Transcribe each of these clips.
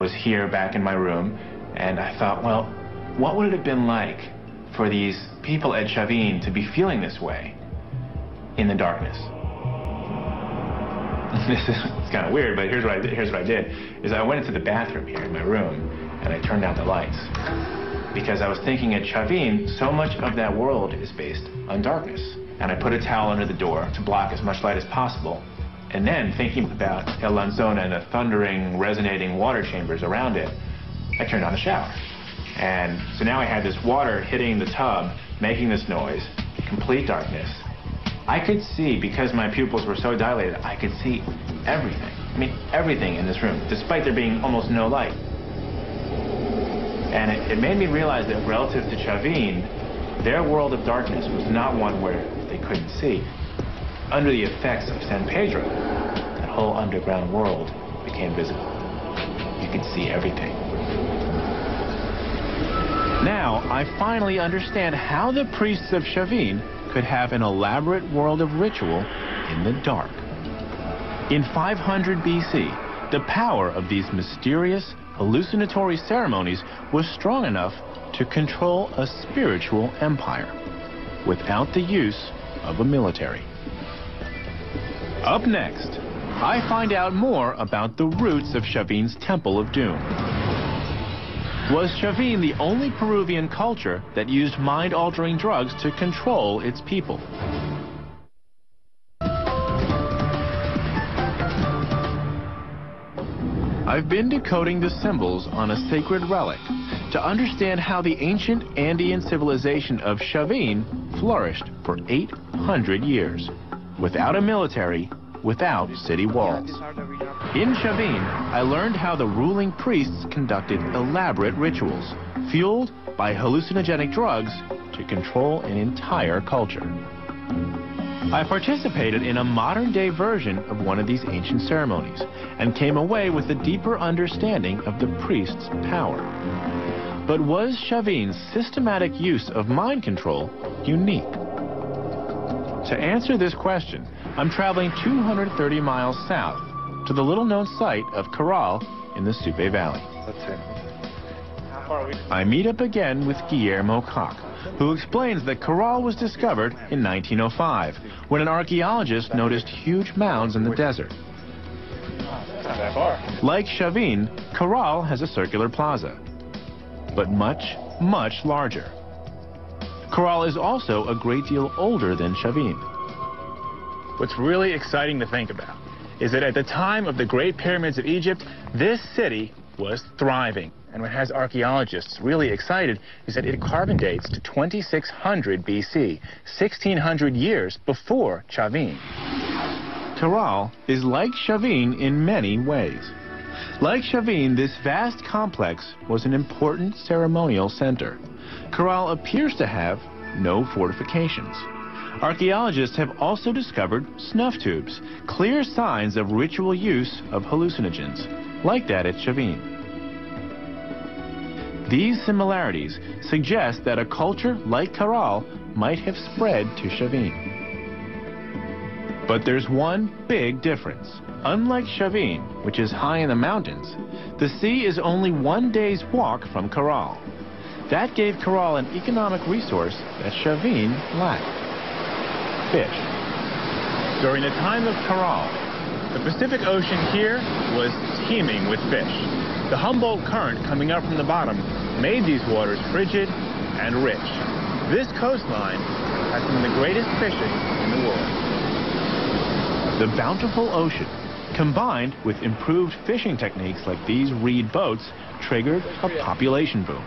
was here back in my room, and I thought, well, what would it have been like for these people at Chavin to be feeling this way in the darkness? It's kind of weird, but here's what I did, is I went into the bathroom here in my room, and I turned out the lights. Because I was thinking at Chavin, so much of that world is based on darkness. And I put a towel under the door to block as much light as possible. And then, thinking about El Lanzona and the thundering, resonating water chambers around it, I turned on the shower. And so now I had this water hitting the tub, making this noise, complete darkness. I could see, because my pupils were so dilated, I could see everything. I mean, everything in this room, despite there being almost no light. And it made me realize that relative to Chavin, their world of darkness was not one where they couldn't see. Under the effects of San Pedro, that whole underground world became visible. You could see everything. Now, I finally understand how the priests of Chavin could have an elaborate world of ritual in the dark. In 500 BC, the power of these mysterious, hallucinatory ceremonies was strong enough to control a spiritual empire without the use of a military. Up next, I find out more about the roots of Chavin's Temple of Doom. Was Chavin the only Peruvian culture that used mind-altering drugs to control its people? I've been decoding the symbols on a sacred relic to understand how the ancient Andean civilization of Chavin flourished for 800 years, without a military, without city walls. In Chavin, I learned how the ruling priests conducted elaborate rituals, fueled by hallucinogenic drugs, to control an entire culture. I participated in a modern-day version of one of these ancient ceremonies and came away with a deeper understanding of the priest's power. But was Chavin's systematic use of mind control unique? To answer this question, I'm traveling 230 miles south to the little-known site of Caral in the Supe Valley. I meet up again with Guillermo Koch, who explains that Caral was discovered in 1905, when an archaeologist noticed huge mounds in the desert. Not that far. Like Chavin, Caral has a circular plaza, but much, much larger. Caral is also a great deal older than Chavin. What's really exciting to think about is that at the time of the Great Pyramids of Egypt, this city was thriving. And what has archaeologists really excited is that it carbon dates to 2600 BC, 1600 years before Chavin. Caral is like Chavin in many ways. Like Chavin, this vast complex was an important ceremonial center. Caral appears to have no fortifications. Archaeologists have also discovered snuff tubes, clear signs of ritual use of hallucinogens, like that at Chavin. These similarities suggest that a culture like Caral might have spread to Chavin. But there's one big difference. Unlike Chavin, which is high in the mountains, the sea is only one day's walk from Caral. That gave Caral an economic resource that Chavin lacked: fish. During the time of Caral, the Pacific Ocean here was teeming with fish. The Humboldt Current coming up from the bottom made these waters frigid and rich. This coastline has some of the greatest fishing in the world. The bountiful ocean, combined with improved fishing techniques like these reed boats, triggered a population boom.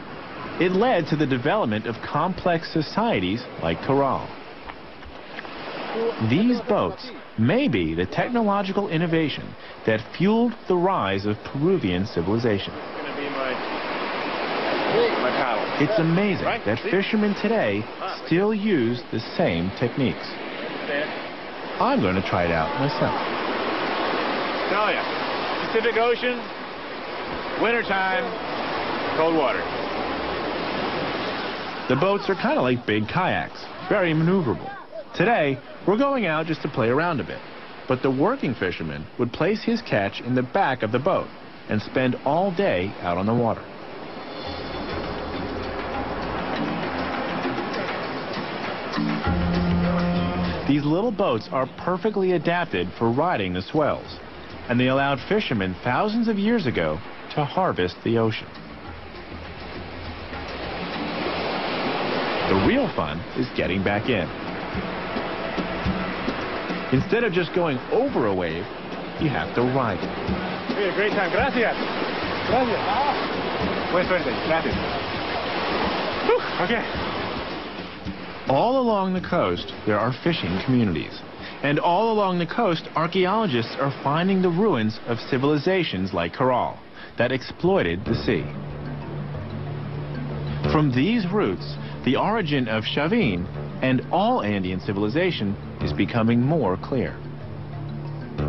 It led to the development of complex societies like Caral. These boats may be the technological innovation that fueled the rise of Peruvian civilization. It's amazing that fishermen today still use the same techniques. I'm going to try it out myself. Tell ya, Pacific Ocean, wintertime, cold water. The boats are kind of like big kayaks, very maneuverable. Today, we're going out just to play around a bit, but the working fisherman would place his catch in the back of the boat, and spend all day out on the water. These little boats are perfectly adapted for riding the swells, and they allowed fishermen thousands of years ago to harvest the ocean. The real fun is getting back in. Instead of just going over a wave, you have to ride it. Hey, great time. Gracias. Gracias. Buena suerte. Gracias. Whew. Okay. All along the coast, there are fishing communities. And all along the coast, archaeologists are finding the ruins of civilizations like Caral that exploited the sea. From these roots, the origin of Chavin and all Andean civilization is becoming more clear.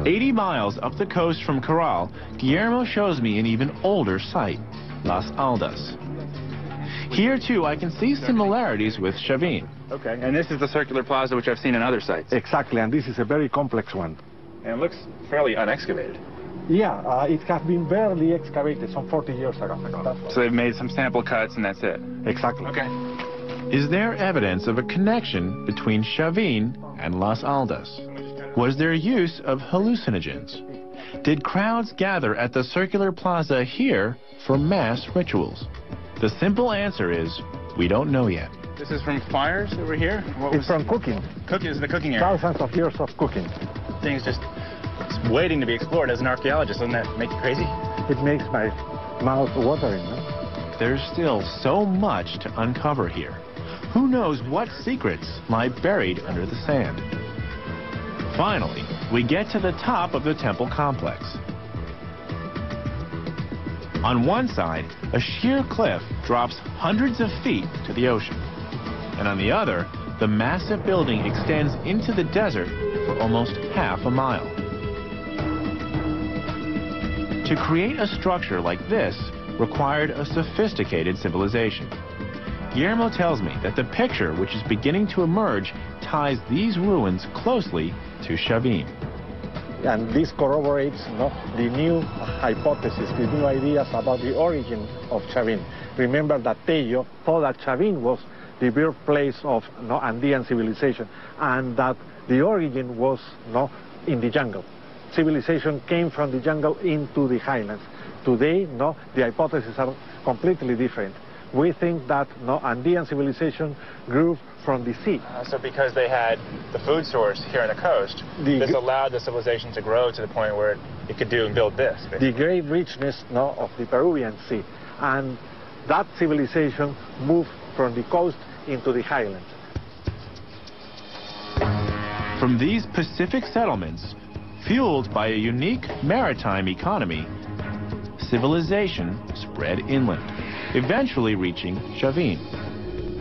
80 miles up the coast from Caral, Guillermo shows me an even older site, Las Aldas. Here, too, I can see similarities with Chavin. Okay, and this is the circular plaza which I've seen in other sites. Exactly, and this is a very complex one. And it looks fairly unexcavated. Yeah, it has been barely excavated some 40 years ago. So they've made some sample cuts and that's it? Exactly. Okay. Is there evidence of a connection between Chavin and Las Aldas? Was there use of hallucinogens? Did crowds gather at the circular plaza here for mass rituals? The simple answer is, we don't know yet. This is from fires over here? It's from cooking. Cooking is the cooking area. Thousands of years of cooking. Things just waiting to be explored. As an archaeologist, doesn't that make you crazy? It makes my mouth watering, no? There's still so much to uncover here. Who knows what secrets lie buried under the sand? Finally, we get to the top of the temple complex. On one side, a sheer cliff drops hundreds of feet to the ocean. And on the other, the massive building extends into the desert for almost half a mile. To create a structure like this required a sophisticated civilization. Guillermo tells me that the picture which is beginning to emerge ties these ruins closely to Chavin. And this corroborates the new hypothesis, the new ideas about the origin of Chavin. Remember that Tello thought that Chavin was the birthplace of Andean civilization, and that the origin was in the jungle. Civilization came from the jungle into the highlands. Today, the hypotheses are completely different. We think that Andean civilization grew from the sea. So because they had the food source here on the coast, this allowed the civilization to grow to the point where it could do and build this, basically. The great richness of the Peruvian Sea. And that civilization moved from the coast into the highlands. From these Pacific settlements, fueled by a unique maritime economy, civilization spread inland, eventually reaching Chavin.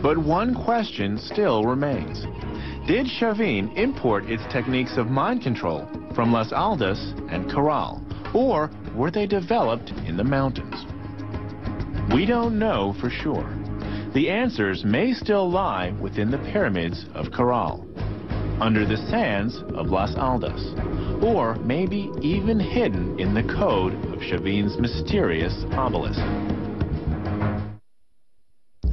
But one question still remains. Did Chavin import its techniques of mind control from Las Aldas and Caral, or were they developed in the mountains? We don't know for sure. The answers may still lie within the pyramids of Caral, under the sands of Las Aldas, or maybe even hidden in the code of Chavin's mysterious obelisk.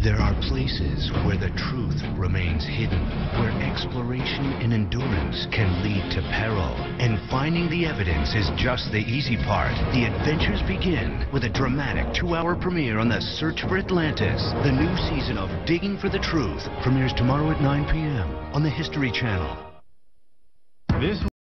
There are places where the truth remains hidden, where exploration and endurance can lead to peril. And finding the evidence is just the easy part. The adventures begin with a dramatic 2-hour premiere on The Search for Atlantis. The new season of Digging for the Truth premieres tomorrow at 9 p.m. on the History Channel. This